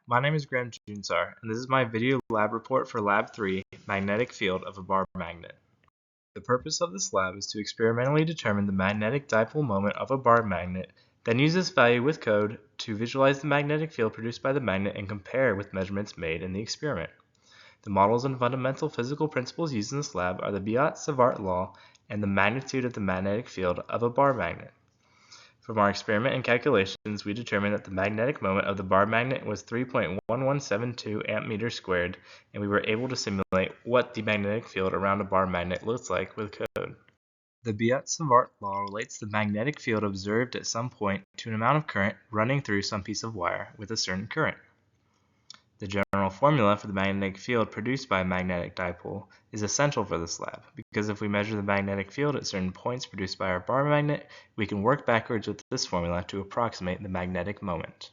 My name is Graham Junsar, and this is my video lab report for Lab 3, Magnetic Field of a Bar Magnet. The purpose of this lab is to experimentally determine the magnetic dipole moment of a bar magnet, then use this value with code to visualize the magnetic field produced by the magnet and compare with measurements made in the experiment. The models and fundamental physical principles used in this lab are the Biot-Savart law and the magnitude of the magnetic field of a bar magnet. From our experiment and calculations, we determined that the magnetic moment of the bar magnet was 3.1172 amp meters squared, and we were able to simulate what the magnetic field around a bar magnet looks like with code. The Biot-Savart law relates the magnetic field observed at some point to an amount of current running through some piece of wire with a certain current. The general formula for the magnetic field produced by a magnetic dipole is essential for this lab, because if we measure the magnetic field at certain points produced by our bar magnet, we can work backwards with this formula to approximate the magnetic moment.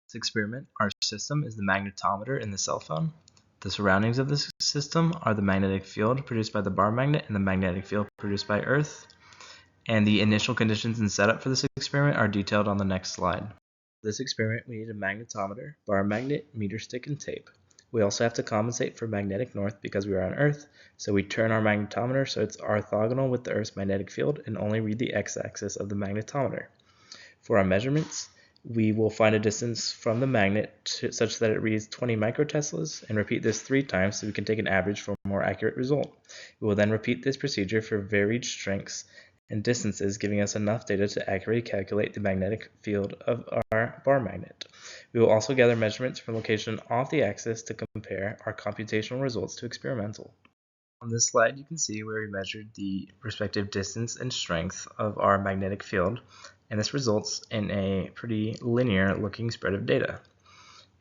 This experiment, our system is the magnetometer in the cell phone. The surroundings of this system are the magnetic field produced by the bar magnet and the magnetic field produced by Earth. And the initial conditions and setup for this experiment are detailed on the next slide. For this experiment, we need a magnetometer, bar magnet, meter stick, and tape. We also have to compensate for magnetic north because we are on Earth, so we turn our magnetometer so it's orthogonal with the Earth's magnetic field and only read the x-axis of the magnetometer. For our measurements, we will find a distance from the magnet such that it reads 20 microteslas and repeat this 3 times so we can take an average for a more accurate result. We will then repeat this procedure for varied strengths and distances, giving us enough data to accurately calculate the magnetic field of our bar magnet. We will also gather measurements from location off the axis to compare our computational results to experimental. On this slide, you can see where we measured the respective distance and strength of our magnetic field, and this results in a pretty linear looking spread of data.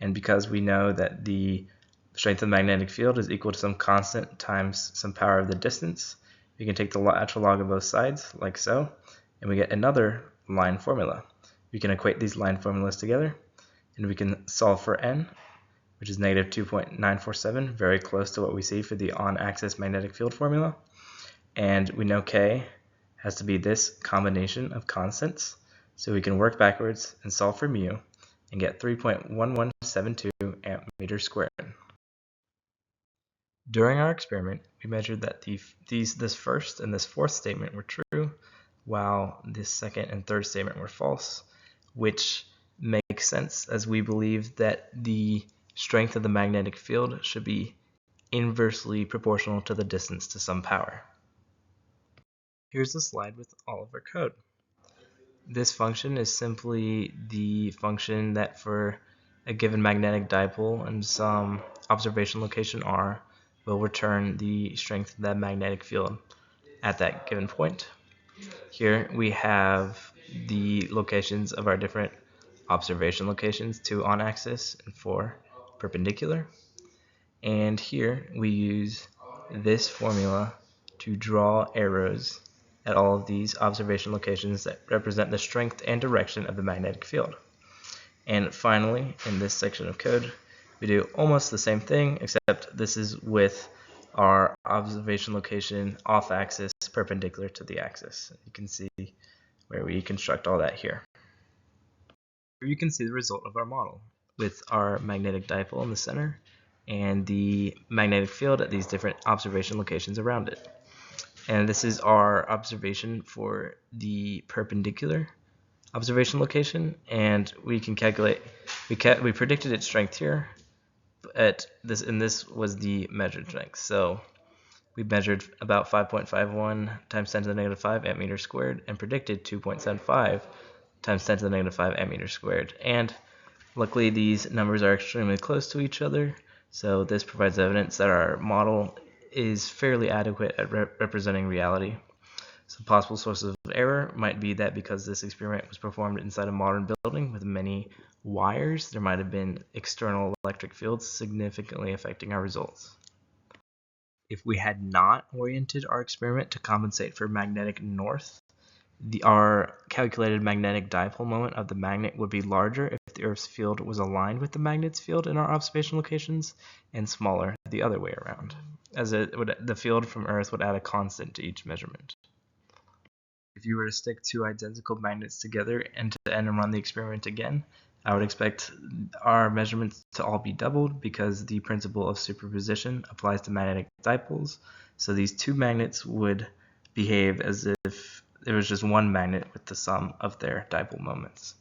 And because we know that the strength of the magnetic field is equal to some constant times some power of the distance, we can take the natural log of both sides, like so, and we get another line formula. We can equate these line formulas together, and we can solve for n, which is negative 2.947, very close to what we see for the on-axis magnetic field formula. And we know k has to be this combination of constants, so we can work backwards and solve for mu and get 3.1172 amp meters squared. During our experiment, we measured that this first and this fourth statement were true, while this second and third statement were false, which makes sense as we believe that the strength of the magnetic field should be inversely proportional to the distance to some power. Here's the slide with all of our code. This function is simply the function that for a given magnetic dipole and some observation location R will return the strength of that magnetic field at that given point. Here we have the locations of our different observation locations, 2 on axis and 4 perpendicular. And here we use this formula to draw arrows at all of these observation locations that represent the strength and direction of the magnetic field. And finally, in this section of code, we do almost the same thing, except this is with our observation location off axis perpendicular to the axis. You can see where we construct all that here. Here you can see the result of our model with our magnetic dipole in the center and the magnetic field at these different observation locations around it. And this is our observation for the perpendicular observation location, and we can calculate, we predicted its strength here, and this was the measured strength. So we measured about 5.51 times 10 to the negative 5 amp meters squared and predicted 2.75 times 10 to the negative 5 amp meters squared. And luckily these numbers are extremely close to each other, so this provides evidence that our model is fairly adequate at representing reality. Some possible sources of error might be that because this experiment was performed inside a modern building with many wires, there might have been external electric fields significantly affecting our results. If we had not oriented our experiment to compensate for magnetic north, our calculated magnetic dipole moment of the magnet would be larger if the Earth's field was aligned with the magnet's field in our observation locations, and smaller the other way around, as the field from Earth would add a constant to each measurement. If you were to stick 2 identical magnets together end to end and run the experiment again, I would expect our measurements to all be doubled because the principle of superposition applies to magnetic dipoles. So these two magnets would behave as if there was just one magnet with the sum of their dipole moments.